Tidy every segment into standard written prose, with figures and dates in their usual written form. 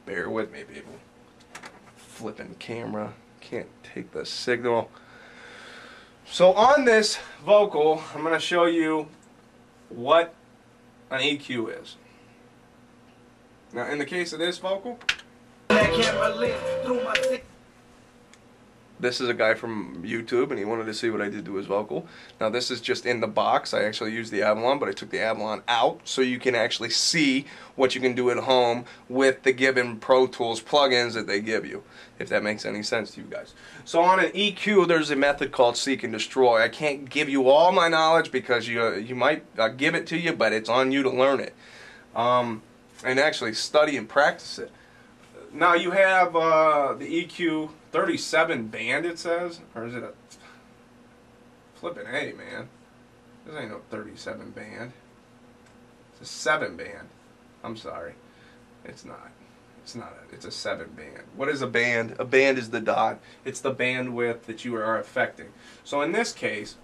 Bear with me, people. Flipping camera. Can't take the signal. So on this vocal, I'm going to show you what an EQ is. Now, in the case of this vocal, this is a guy from YouTube, and he wanted to see what I did to his vocal. Now, this is just in the box. I actually used the Avalon, but I took the Avalon out so you can actually see what you can do at home with the given Pro Tools plugins that they give you, if that makes any sense to you guys. So on an EQ, there's a method called Seek and Destroy. I can't give you all my knowledge because you might give it to you, but it's on you to learn it. And actually study and practice it. Now you have the EQ 37 band, it says, or is it a flippin' A, man? This ain't no 37 band. It's a 7 band. I'm sorry, it's not. It's not. It's a 7 band. What is a band? A band is the dot. It's the bandwidth that you are affecting. So in this case,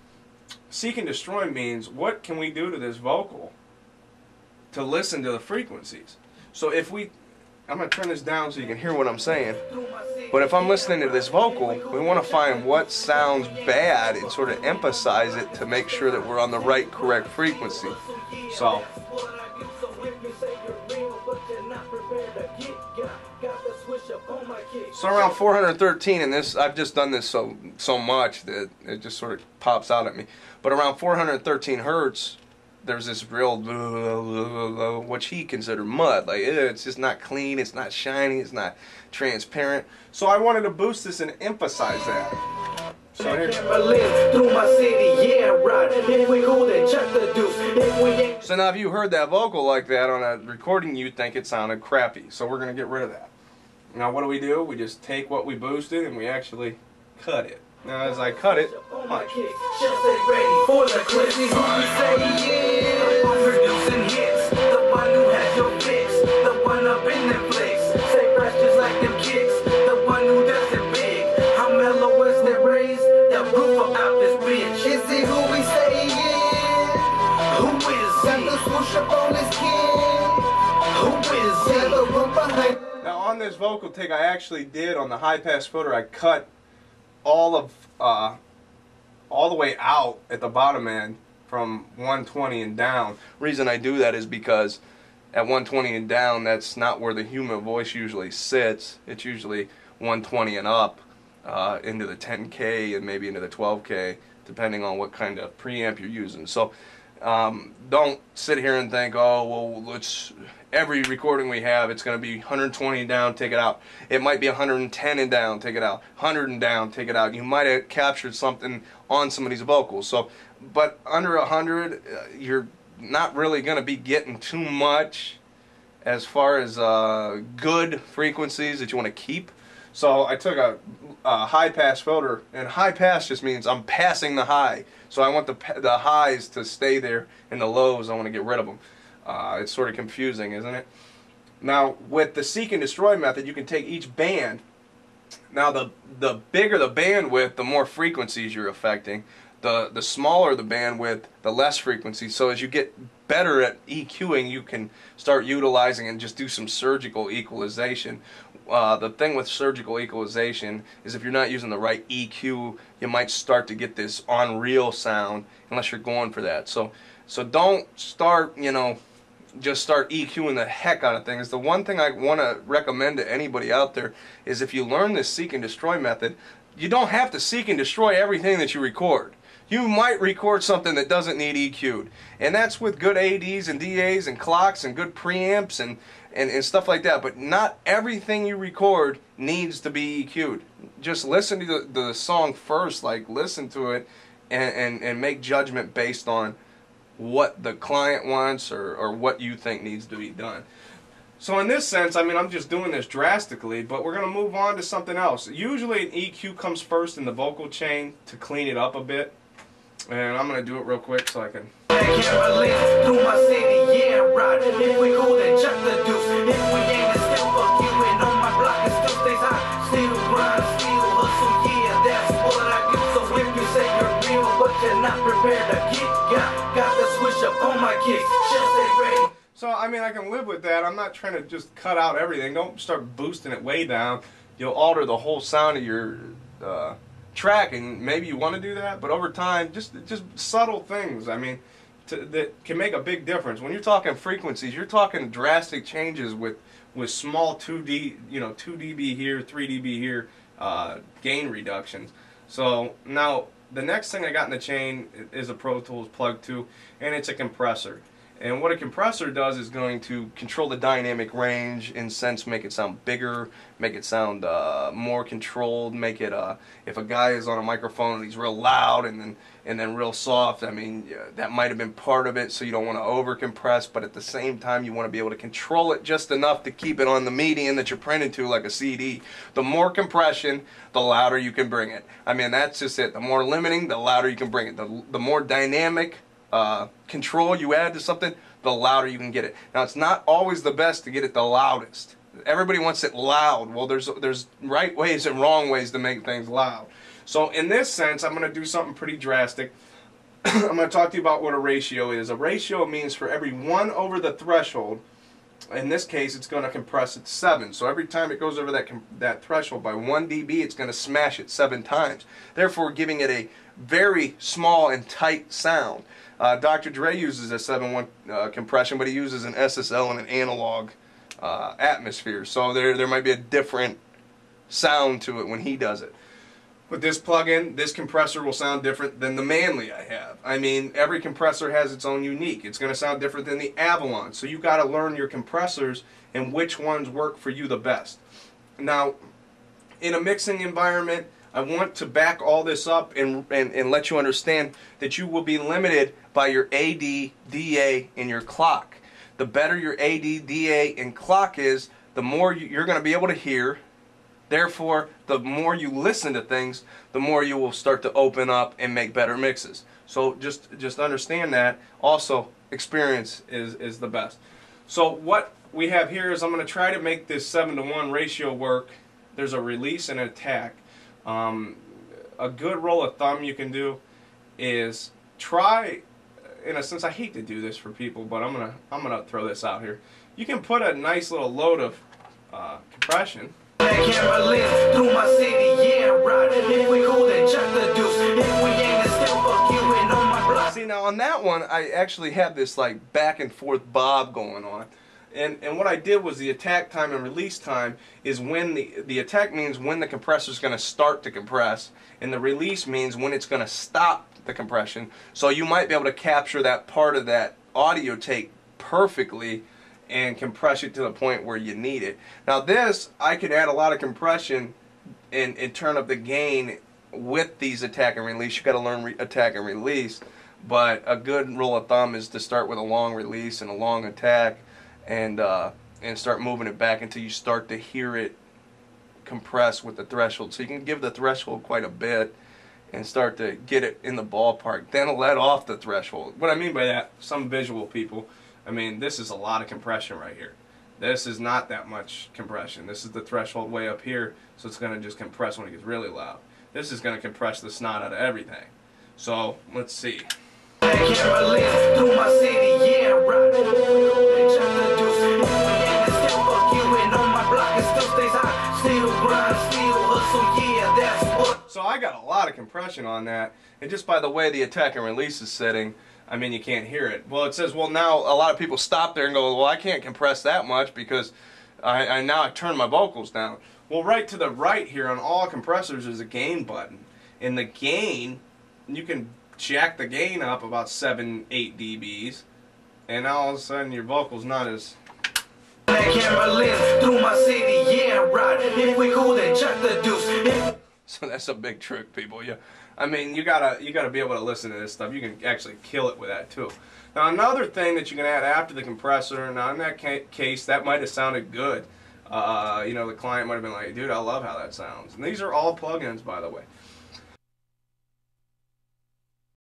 Seek and Destroy means what can we do to this vocal to listen to the frequencies. So if I'm going to turn this down so you can hear what I'm saying. But if I'm listening to this vocal, we want to find what sounds bad and sort of emphasize it to make sure that we're on the right, correct frequency. So around 413, and this, I've just done this so much that it just sort of pops out at me. But around 413 hertz, there's this real, what he considered mud. Like, it's just not clean, it's not shiny, it's not transparent. So I wanted to boost this and emphasize that. So now if you heard that vocal like that on a recording, you'd think it sounded crappy. So we're going to get rid of that. Now what do? We just take what we boosted and we actually cut it. Now as I cut it, watch. Now on this vocal take I actually did on the high pass filter, I cut all the way out at the bottom end from 120 and down. Reason I do that is because at 120 and down, that's not where the human voice usually sits. It's usually 120 and up into the 10K and maybe into the 12K, depending on what kind of preamp you're using. So don't sit here and think, oh, well, every recording we have, it's going to be 120 and down, take it out. It might be 110 and down, take it out. 100 and down, take it out. You might have captured something on somebody's vocals. So, but under 100, you're not really going to be getting too much as far as good frequencies that you want to keep. So I took a high pass filter, and high pass just means I'm passing the high. So I want the highs to stay there, and the lows, I want to get rid of them. It's sort of confusing, isn't it? Now, with the Seek and Destroy method, you can take each band. Now, the bigger the bandwidth, the more frequencies you're affecting. The smaller the bandwidth, the less frequency. So as you get better at EQing, you can start utilizing and just do some surgical equalization. The thing with surgical equalization is if you're not using the right EQ, you might start to get this unreal sound unless you're going for that. So don't start, just start EQing the heck out of things. The one thing I want to recommend to anybody out there is if you learn this Seek and Destroy method, you don't have to seek and destroy everything that you record. You might record something that doesn't need EQ'd. And that's with good ADs and DAs and clocks and good preamps and stuff like that. But not everything you record needs to be EQ'd. Just listen to the song first, like listen to it and make judgment based on what the client wants or what you think needs to be done. So in this sense, I mean, I'm just doing this drastically, but we're going to move on to something else. Usually an EQ comes first in the vocal chain to clean it up a bit. And I'm going to do it real quick so I can... So, I mean, I can live with that. I'm not trying to just cut out everything. Don't start boosting it way down. You'll alter the whole sound of your track, and maybe you want to do that, but over time, just subtle things, I mean, that can make a big difference. When you're talking frequencies, you're talking drastic changes with small 2 dB here, 3 dB here, gain reductions. So now the next thing I got in the chain is a Pro Tools Plug 2, and it's a compressor. And what a compressor does is going to control the dynamic range, in sense, make it sound bigger, make it sound more controlled, make it, if a guy is on a microphone and he's real loud and then real soft, I mean, that might have been part of it, so you don't want to over compress, but at the same time you want to be able to control it just enough to keep it on the median that you're printing to, like a CD. The more compression, the louder you can bring it. I mean, that's just it. The more limiting, the louder you can bring it. The more dynamic control you add to something, the louder you can get it. Now, it's not always the best to get it the loudest. Everybody wants it loud. Well, there's right ways and wrong ways to make things loud. So in this sense, I'm going to do something pretty drastic. I'm going to talk to you about what a ratio is. A ratio means for every 1 over the threshold, in this case, it's going to compress it 7. So every time it goes over that threshold by 1 dB, it's going to smash it 7 times. Therefore, giving it a very small and tight sound. Dr. Dre uses a 7.1 compression, but he uses an SSL and an analog atmosphere. So there might be a different sound to it when he does it. With this plug-in, this compressor will sound different than the Manley I have. I mean, every compressor has its own unique. It's going to sound different than the Avalon. So you got to learn your compressors and which ones work for you the best. Now, in a mixing environment, I want to back all this up and let you understand that you will be limited by your AD, DA, and your clock. The better your AD, DA, and clock is, the more you're going to be able to hear. Therefore, the more you listen to things, the more you will start to open up and make better mixes. So just understand that. Also, experience is the best. So what we have here is I'm going to try to make this 7-to-1 ratio work. There's a release and an attack. A good rule of thumb you can do is try, in a sense, I hate to do this for people, but I'm gonna throw this out here. You can put a nice little load of compression. See, now on that one, I actually have this like back and forth bob going on. And what I did was the attack time and release time is when the attack means when the compressor is going to start to compress, and the release means when it's going to stop the compression. So you might be able to capture that part of that audio take perfectly and compress it to the point where you need it. Now this, I can add a lot of compression and turn up the gain with these attack and release. You got to learn attack and release, but a good rule of thumb is to start with a long release and a long attack, and start moving it back until you start to hear it compress with the threshold. So you can give the threshold quite a bit and start to get it in the ballpark, then let off the threshold. What I mean by that, some visual people, I mean, this is a lot of compression right here. This is not that much compression. This is the threshold way up here, so it's going to just compress when it gets really loud. This is going to compress the snot out of everything. So, let's see. So I got a lot of compression on that, and just by the way the attack and release is setting, I mean, you can't hear it. Well, it says, well, now a lot of people stop there and go, well, I can't compress that much because now I turn my vocals down. Well, right to the right here on all compressors is a gain button. And the gain, you can jack the gain up about 7-8 dBs, and now all of a sudden your vocal's not as... So that's a big trick, people. Yeah, I mean, you gotta be able to listen to this stuff. You can actually kill it with that too. Now another thing that you can add after the compressor, now in that case that might have sounded good. You know, the client might have been like, dude, I love how that sounds. And these are all plugins, by the way.